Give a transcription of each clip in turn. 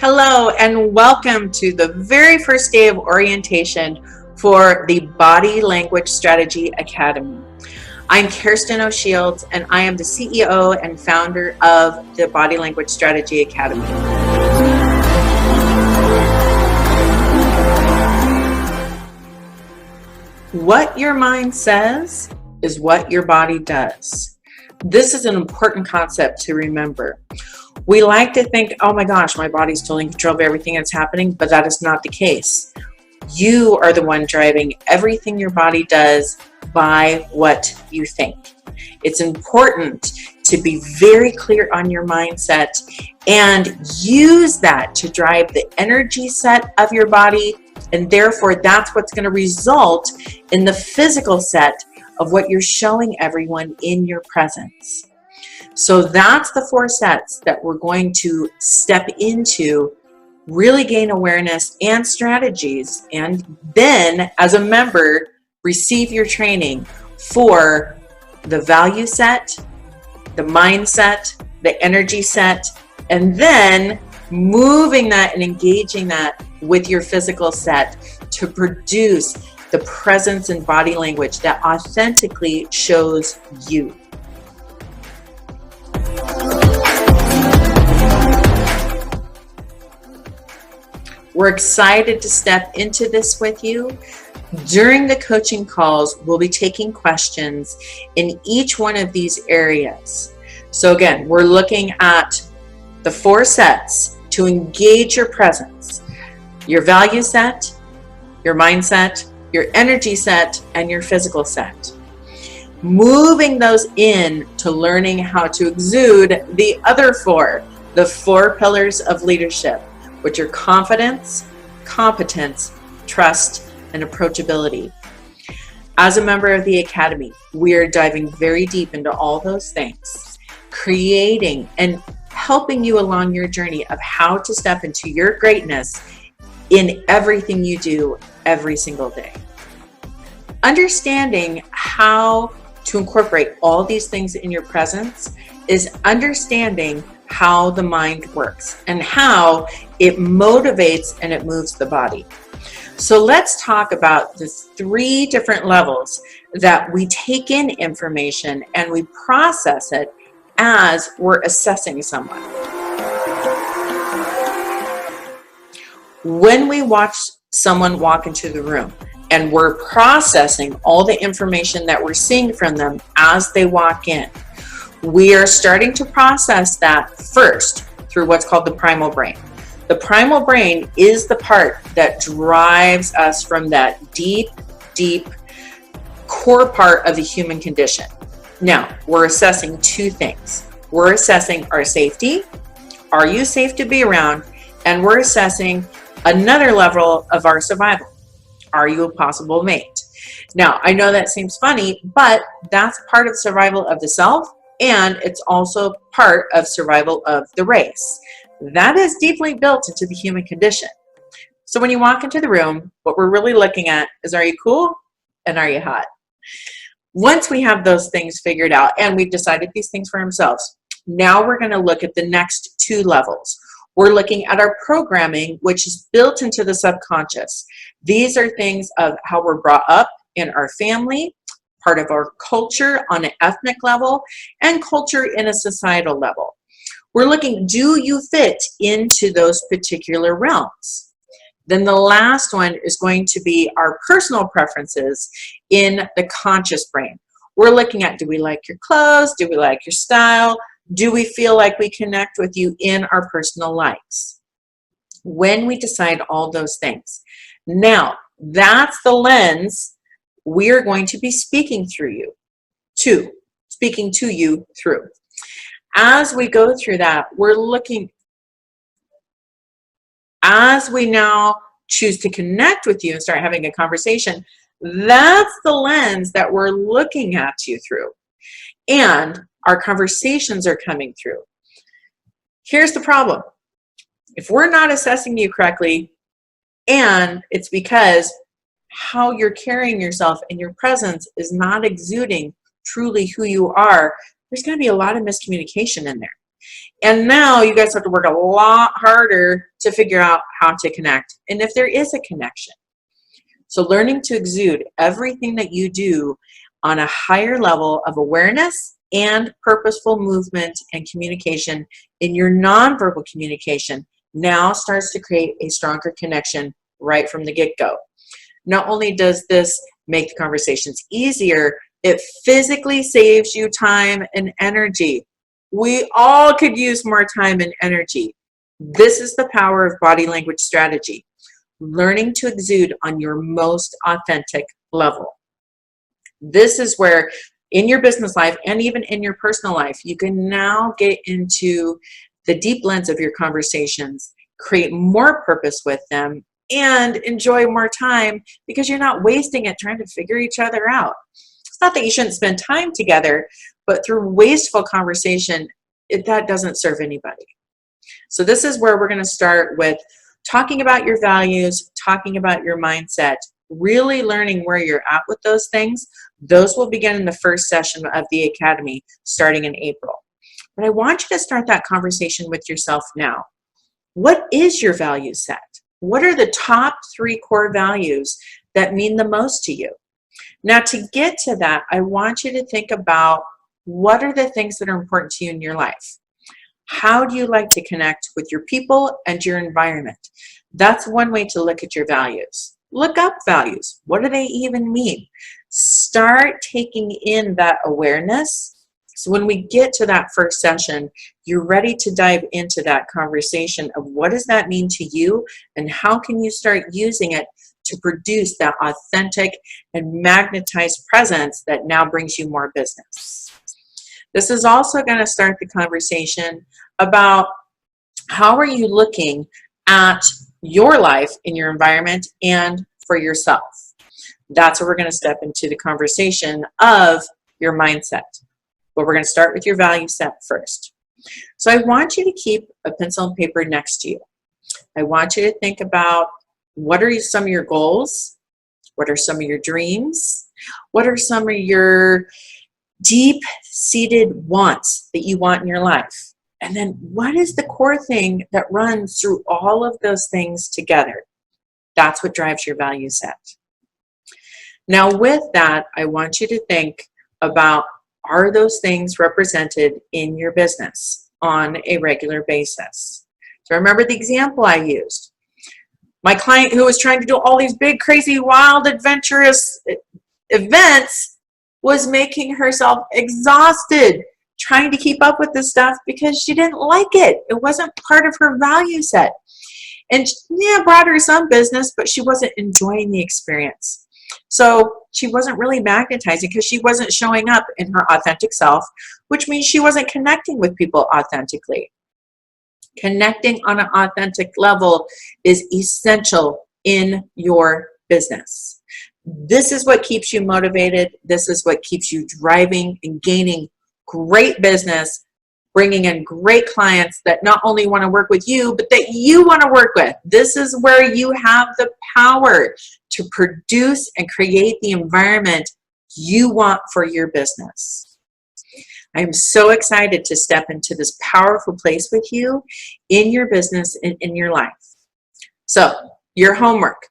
Hello and welcome to the very first day of orientation for the Body Language Strategy Academy. I'm Kirsten O'Shields and I am the CEO and founder of the Body Language Strategy Academy. What your mind says is what your body does. This is an important concept to remember. We like to think, oh my gosh, my body's totally in control of everything that's happening, but that is not the case. You are the one driving everything your body does by what you think. It's important to be very clear on your mindset and use that to drive the energy set of your body, and therefore that's what's going to result in the physical set of what you're showing everyone in your presence. So that's the 4 sets that we're going to step into, really gain awareness and strategies, and then as a member, receive your training for the value set, the mindset, the energy set, and then moving that and engaging that with your physical set to produce the presence and body language that authentically shows you. We're excited to step into this with you. During the coaching calls, we'll be taking questions in each one of these areas. So again, we're looking at the 4 sets to engage your presence, your value set, your mindset, your energy set, and your physical set. Moving those in to learning how to exude the other 4, the 4 pillars of leadership, which are confidence, competence, trust, and approachability. As a member of the Academy, we are diving very deep into all those things, creating and helping you along your journey of how to step into your greatness in everything you do every single day. Understanding how to incorporate all these things in your presence is understanding how the mind works and how it motivates and it moves the body. So let's talk about the 3 different levels that we take in information and we process it as we're assessing someone. When we watch someone walk into the room and we're processing all the information that we're seeing from them as they walk in, we are starting to process that first through what's called the primal brain. The primal brain is the part that drives us from that deep core part of the human condition. Now, we're assessing 2 things. We're assessing our safety. Are you safe to be around? And we're assessing another level of our survival. Are you a possible mate? Now, I know that seems funny, but that's part of survival of the self, and it's also part of survival of the race. That is deeply built into the human condition. So when you walk into the room, what we're really looking at is, are you cool and are you hot? Once we have those things figured out and we've decided these things for ourselves, now we're going to look at the next 2 levels. We're looking at our programming, which is built into the subconscious. These are things of how we're brought up in our family, part of our culture on an ethnic level, and culture in a societal level. We're looking, do you fit into those particular realms? Then the last one is going to be our personal preferences in the conscious brain. We're looking at, do we like your clothes? Do we like your style? Do we feel like we connect with you in our personal likes? When we decide all those things. Now, that's the lens we're going to be speaking to you through. As we go through that, we're looking, as we now choose to connect with you and start having a conversation, that's the lens that we're looking at you through. And our conversations are coming through. Here's the problem. If we're not assessing you correctly, and it's because how you're carrying yourself and your presence is not exuding truly who you are, there's going to be a lot of miscommunication in there. And now you guys have to work a lot harder to figure out how to connect and if there is a connection. So learning to exude everything that you do on a higher level of awareness and purposeful movement and communication in your nonverbal communication now starts to create a stronger connection right from the get-go. Not only does this make the conversations easier, it physically saves you time and energy. We all could use more time and energy. This is the power of body language strategy. Learning to exude on your most authentic level. This is where in your business life and even in your personal life, you can now get into the deep lens of your conversations, create more purpose with them, and enjoy more time because you're not wasting it trying to figure each other out. It's not that you shouldn't spend time together, but through wasteful conversation, that doesn't serve anybody. So this is where we're going to start with talking about your values, talking about your mindset, really learning where you're at with those things. Those will begin in the first session of the Academy starting in April. But I want you to start that conversation with yourself now. What is your value set? What are the top 3 core values that mean the most to you? Now, to get to that, I want you to think about what are the things that are important to you in your life. How do you like to connect with your people and your environment? That's one way to look at your values. Look up values. What do they even mean? Start taking in that awareness. So when we get to that first session, you're ready to dive into that conversation of what does that mean to you and how can you start using it to produce that authentic and magnetized presence that now brings you more business. This is also going to start the conversation about how are you looking at your life in your environment and for yourself. That's where we're going to step into the conversation of your mindset. But we're going to start with your value set first. So I want you to keep a pencil and paper next to you. I want you to think about what are some of your goals? What are some of your dreams? What are some of your deep-seated wants that you want in your life? And then what is the core thing that runs through all of those things together? That's what drives your value set. Now with that, I want you to think about, are those things represented in your business on a regular basis? So remember the example I used. My client who was trying to do all these big, crazy, wild, adventurous events was making herself exhausted trying to keep up with this stuff because she didn't like it. It wasn't part of her value set. And yeah, brought her some business, but she wasn't enjoying the experience. So she wasn't really magnetizing because she wasn't showing up in her authentic self, which means she wasn't connecting with people authentically. Connecting on an authentic level is essential in your business. This is what keeps you motivated. This is what keeps you driving and gaining great business, bringing in great clients that not only want to work with you, but that you want to work with. This is where you have the power to produce and create the environment you want for your business. I'm so excited to step into this powerful place with you in your business and in your life. So, your homework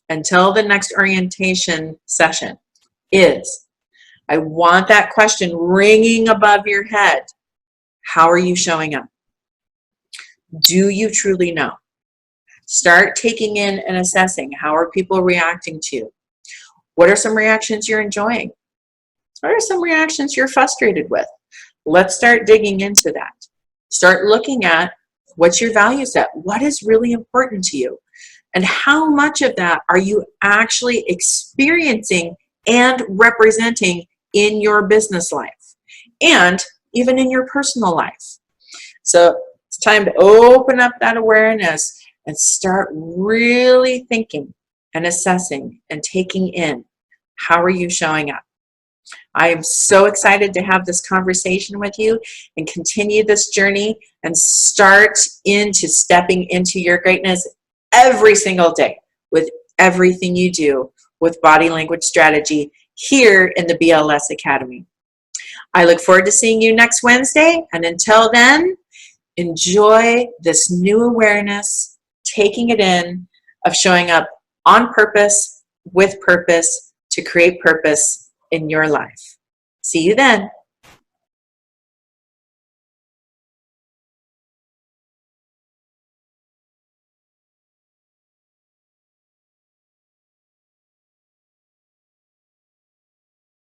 until the next orientation session is, I want that question ringing above your head. How are you showing up? Do you truly know? Start taking in and assessing, how are people reacting to you? What are some reactions you're enjoying? What are some reactions you're frustrated with? Let's start digging into that. Start looking at what's your value set? What is really important to you? And how much of that are you actually experiencing and representing in your business life and even in your personal life? So it's time to open up that awareness and start really thinking and assessing and taking in, how are you showing up? I am so excited to have this conversation with you and continue this journey and start into stepping into your greatness every single day with everything you do with body language strategy here in the BLS Academy. I look forward to seeing you next Wednesday. And until then, enjoy this new awareness, taking it in, of showing up on purpose, with purpose, to create purpose in your life. See you then.